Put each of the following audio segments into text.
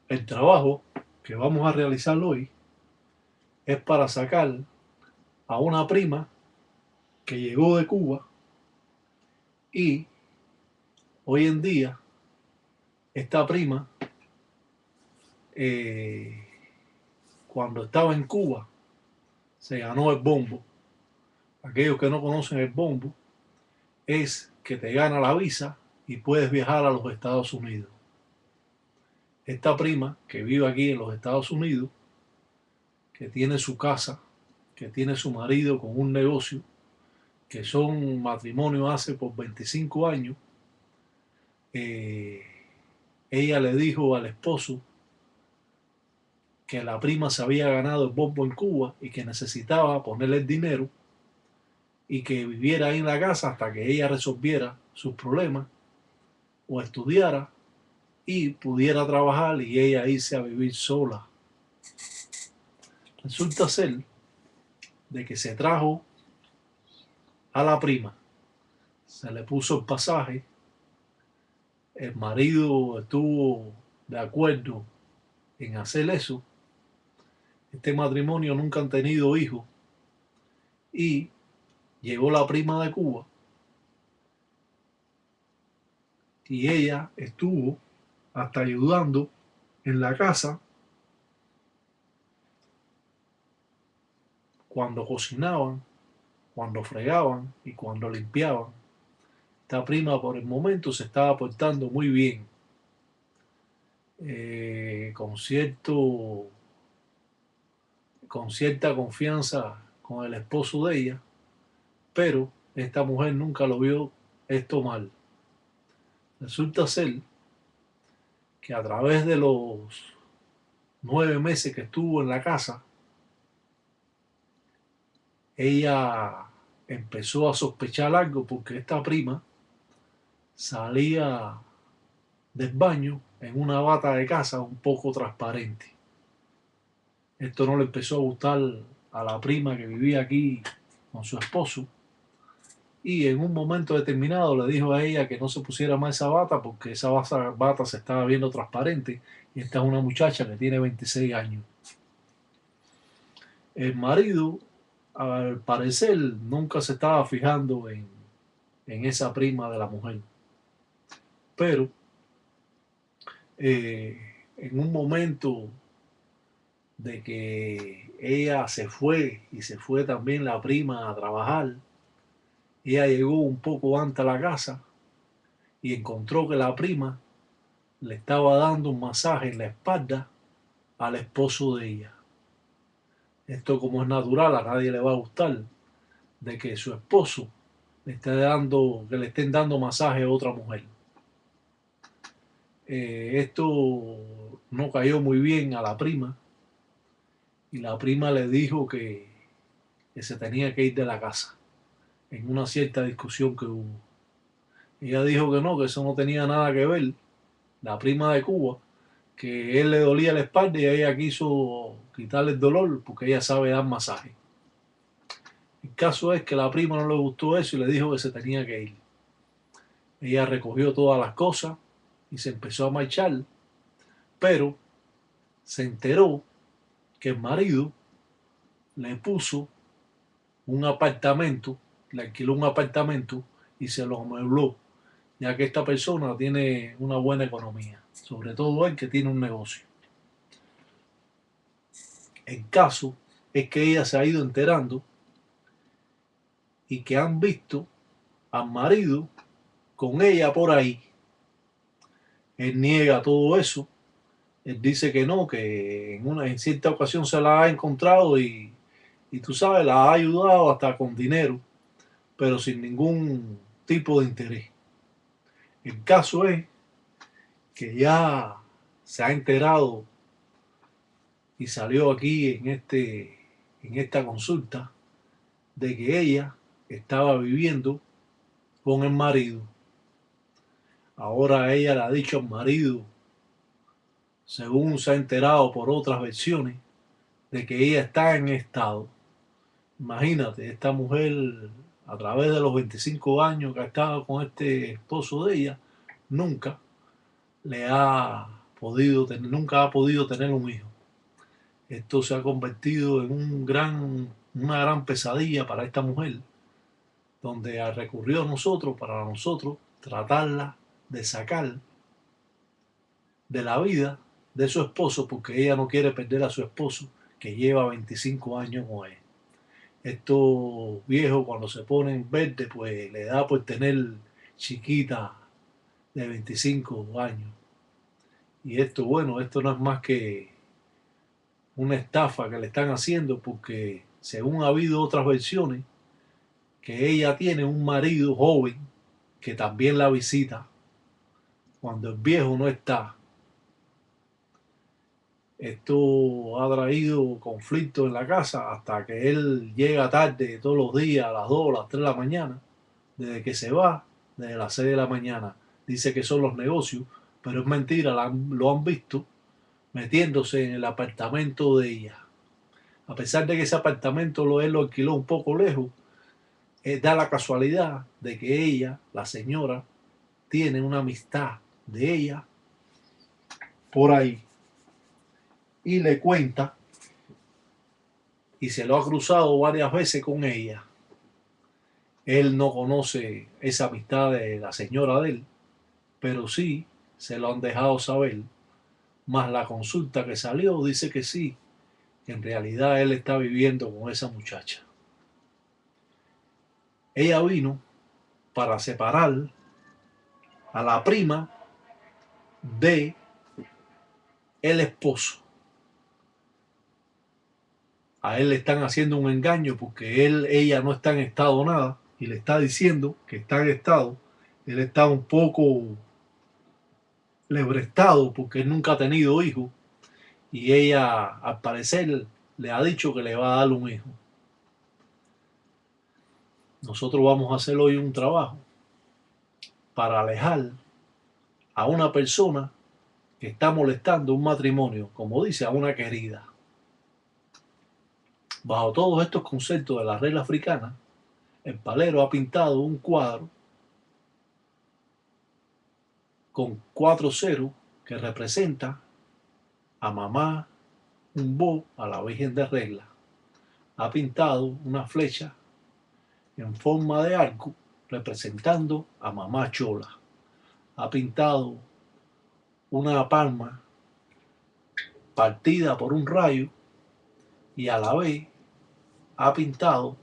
El trabajo que vamos a realizar hoy es para sacar a una prima que llegó de Cuba y hoy en día esta prima, eh, cuando estaba en Cuba, se ganó el bombo. Aquellos que no conocen el bombo es que te gana la visa y puedes viajar a los Estados Unidos. Esta prima que vive aquí en los Estados Unidos, que tiene su casa, que tiene su marido con un negocio, que son matrimonio hace por 25 años, eh, ella le dijo al esposo que la prima se había ganado el bombo en Cuba y que necesitaba ponerle el dinero y que viviera ahí en la casa hasta que ella resolviera sus problemas o estudiara y pudiera trabajar y ella irse a vivir sola. Resulta ser de que se trajo a la prima, se le puso el pasaje, el marido estuvo de acuerdo en hacer eso. Este matrimonio nunca han tenido hijos y llegó la prima de Cuba y ella estuvo hasta ayudando en la casa cuando cocinaban, cuando fregaban y cuando limpiaban. Esta prima por el momento se estaba portando muy bien, con cierta confianza con el esposo de ella, pero esta mujer nunca lo vio esto mal. Resulta ser que a través de los 9 meses que estuvo en la casa, ella empezó a sospechar algo porque esta prima salía del baño en una bata de casa un poco transparente. Esto no le empezó a gustar a la prima que vivía aquí con su esposo y en un momento determinado le dijo a ella que no se pusiera más esa bata porque esa bata se estaba viendo transparente y esta es una muchacha que tiene 26 años. El marido, al parecer, nunca se estaba fijando en esa prima de la mujer, pero en un momento de que ella se fue y se fue también la prima a trabajar, ella llegó un poco antes a la casa y encontró que la prima le estaba dando un masaje en la espalda al esposo de ella. Esto, como es natural, a nadie le va a gustar de que su esposo que le estén dando masaje a otra mujer. Esto no cayó muy bien a la prima y la prima le dijo que se tenía que ir de la casa en una cierta discusión que hubo. Ella dijo que no, que eso no tenía nada que ver, la prima de Cuba, que él le dolía la espalda y ella quiso quitarle el dolor porque ella sabe dar masaje. El caso es que a la prima no le gustó eso y le dijo que se tenía que ir. Ella recogió todas las cosas y se empezó a marchar, pero se enteró que el marido le puso un apartamento, le alquiló un apartamento y se lo amuebló, ya que esta persona tiene una buena economía, sobre todo él que tiene un negocio. El caso es que ella se ha ido enterando y que han visto al marido con ella por ahí. Él niega todo eso. Él dice que no, que en cierta ocasión se la ha encontrado y tú sabes, la ha ayudado hasta con dinero, pero sin ningún tipo de interés. El caso es que ya se ha enterado y salió aquí en esta consulta de que ella estaba viviendo con el marido. Ahora ella le ha dicho al marido, según se ha enterado por otras versiones, de que ella está en estado. Imagínate, esta mujer a través de los 25 años que ha estado con este esposo de ella, nunca le ha nunca ha podido tener un hijo. Esto se ha convertido en una gran pesadilla para esta mujer, donde ha recurrido a nosotros para nosotros tratarla de sacar de la vida de su esposo, porque ella no quiere perder a su esposo, que lleva 25 años con él. Estos viejos cuando se ponen verdes, pues le da por tener chiquita de 25 años. Y esto, bueno, esto no es más que una estafa que le están haciendo, porque según ha habido otras versiones, que ella tiene un marido joven que también la visita cuando el viejo no está. Esto ha traído conflictos en la casa hasta que él llega tarde todos los días a las 2 o las 3 de la mañana, desde que se va, desde las 6 de la mañana. Dice que son los negocios, pero es mentira, lo han visto metiéndose en el apartamento de ella. A pesar de que ese apartamento él lo alquiló un poco lejos, da la casualidad de que ella, la señora, tiene una amistad de ella por ahí y le cuenta, y se lo ha cruzado varias veces con ella. Él no conoce esa amistad de la señora de él, pero sí se lo han dejado saber. Más la consulta que salió dice que sí, que en realidad él está viviendo con esa muchacha. Ella vino para separar a la prima de el esposo. A él le están haciendo un engaño porque ella no está en estado nada y le está diciendo que está en estado. Él está un poco lebrestado porque él nunca ha tenido hijos y ella al parecer le ha dicho que le va a dar un hijo. Nosotros vamos a hacer hoy un trabajo para alejar a una persona que está molestando un matrimonio, como dice, a una querida. Bajo todos estos conceptos de la regla africana, el palero ha pintado un cuadro con 4 ceros que representa a mamá, un bo, a la Virgen de Regla. Ha pintado una flecha en forma de arco representando a mamá Chola. Ha pintado una palma partida por un rayo y a la vez ha pintado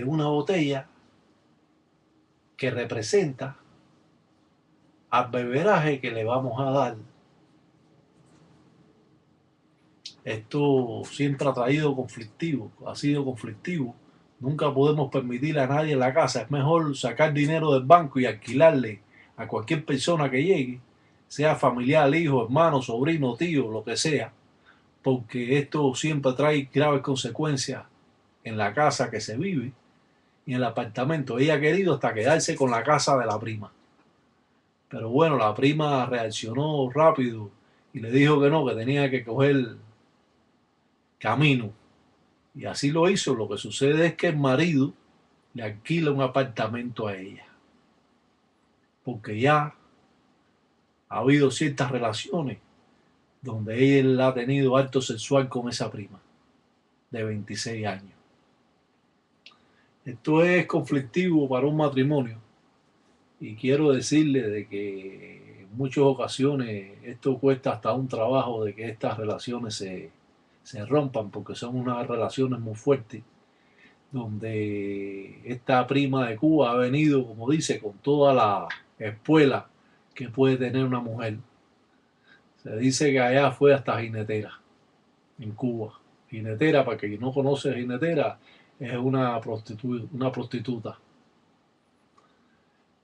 una botella que representa al beberaje que le vamos a dar. Esto siempre ha sido conflictivo. Nunca podemos permitir a nadie en la casa. Es mejor sacar dinero del banco y alquilarle a cualquier persona que llegue, sea familiar, hijo, hermano, sobrino, tío, lo que sea, porque esto siempre trae graves consecuencias en la casa que se vive y en el apartamento. Ella ha querido hasta quedarse con la casa de la prima. Pero bueno, la prima reaccionó rápido y le dijo que no, que tenía que coger camino. Y así lo hizo. Lo que sucede es que el marido le alquila un apartamento a ella. Porque ya ha habido ciertas relaciones donde él ha tenido acto sexual con esa prima de 26 años. Esto es conflictivo para un matrimonio. Y quiero decirle de que en muchas ocasiones esto cuesta hasta un trabajo de que estas relaciones se rompan, porque son unas relaciones muy fuertes, donde esta prima de Cuba ha venido, como dice, con toda la espuela que puede tener una mujer. Se dice que allá fue hasta jinetera, en Cuba. Jinetera, para quien no conoce jinetera, es una prostituta.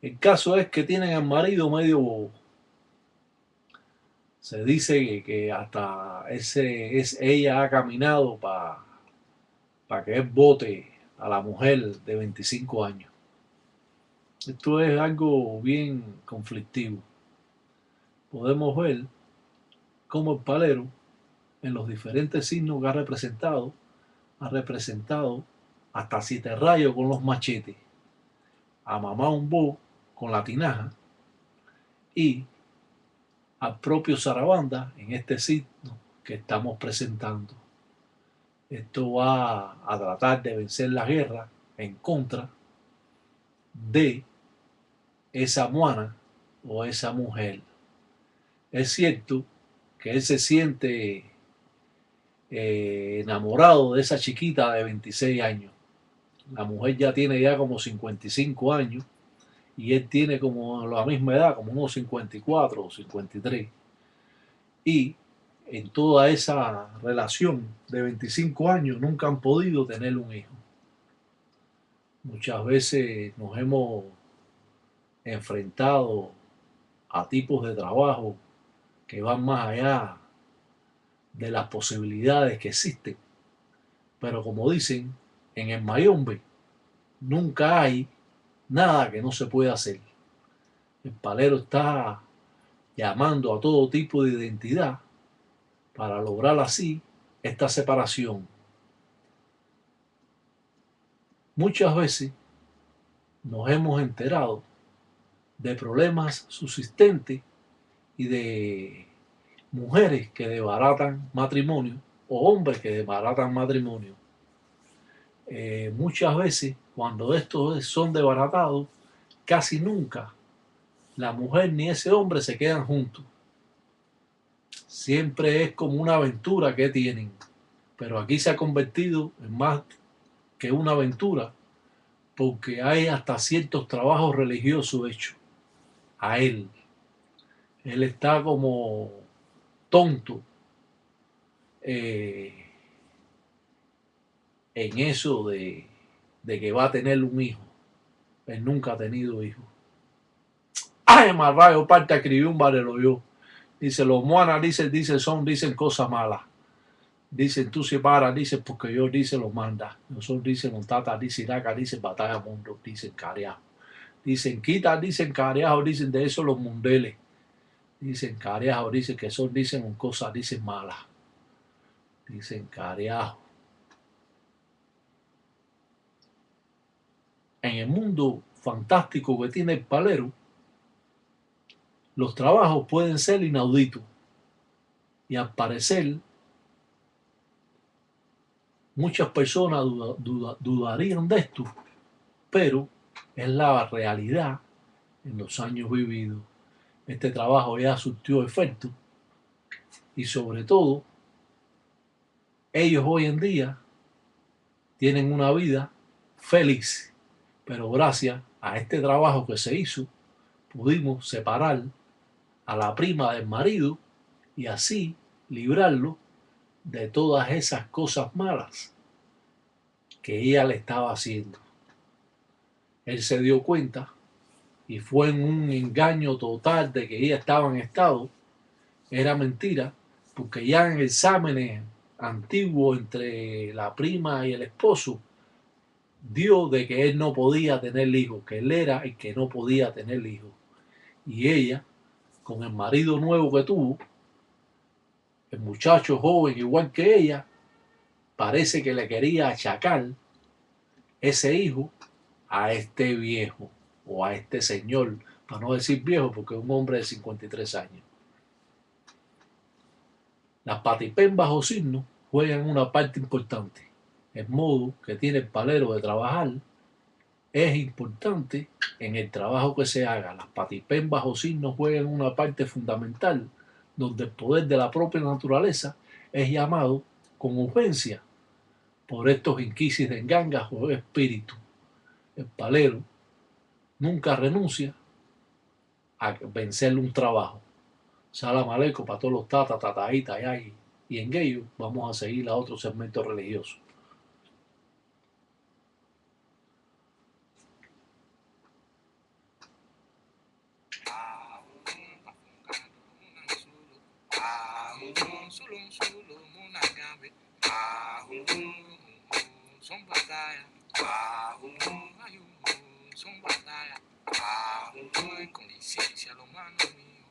El caso es que tienen al marido medio bobo. Se dice que hasta ella ha caminado para que él vote a la mujer de 25 años. Esto es algo bien conflictivo. Podemos ver cómo el palero, en los diferentes signos que ha representado hasta 7 rayos con los machetes, a mamá un bo con la tinaja y al propio Sarabanda en este signo que estamos presentando. Esto va a tratar de vencer la guerra en contra de esa moana o esa mujer. Es cierto que él se siente enamorado de esa chiquita de 26 años. La mujer ya tiene ya como 55 años y él tiene como la misma edad, como unos 54 o 53. Y en toda esa relación de 25 años nunca han podido tener un hijo. Muchas veces nos hemos enfrentado a tipos de trabajo que van más allá de las posibilidades que existen. Pero como dicen, en el Mayombe nunca hay nada que no se pueda hacer. El palero está llamando a todo tipo de identidad para lograr así esta separación. Muchas veces nos hemos enterado de problemas subsistentes y de mujeres que desbaratan matrimonio o hombres que desbaratan matrimonio. Muchas veces cuando estos son desbaratados, casi nunca la mujer ni ese hombre se quedan juntos. Siempre es como una aventura que tienen, pero aquí se ha convertido en más que una aventura porque hay hasta ciertos trabajos religiosos hechos a él. Él está como tonto eh, en eso de que va a tener un hijo. Él nunca ha tenido hijos. Ay, Marrayo parte escribió un valero yo. Dice, los moanas dicen cosas malas. Dicen, tú se paras, dicen, porque yo dice lo manda. Nosotros dicen, montata, dice iraca, dicen batalla mundo, dicen cariajo. Dicen, quita, dicen cariajo, dicen de eso los mundeles. Dicen cariajo, dicen que son, dicen cosas, dicen malas. Dicen cariajo. En el mundo fantástico que tiene el palero, los trabajos pueden ser inauditos. Y al parecer, muchas personas dudarían de esto, pero es la realidad en los años vividos. Este trabajo ya surtió efecto y sobre todo, ellos hoy en día tienen una vida feliz, pero gracias a este trabajo que se hizo, pudimos separar a la prima del marido y así librarlo de todas esas cosas malas que ella le estaba haciendo. Él se dio cuenta y fue en un engaño total de que ella estaba en estado. Era mentira, porque ya en exámenes antiguos entre la prima y el esposo dio de que él no podía tener hijos, que él era el que no podía tener hijos. Y ella, con el marido nuevo que tuvo, el muchacho joven igual que ella, parece que le quería achacar ese hijo a este viejo o a este señor, para no decir viejo porque es un hombre de 53 años. Las patipén bajo signo juegan una parte importante. El modo que tiene el palero de trabajar es importante en el trabajo que se haga. Las patipén bajo signo juegan una parte fundamental donde el poder de la propia naturaleza es llamado con urgencia por estos inquisis de engangas o espíritus. El palero nunca renuncia a vencerle un trabajo. Salam aleikum para todos los tata, tataíta y en ello vamos a seguir a otro segmento religioso. Con licencia, lo mando mío.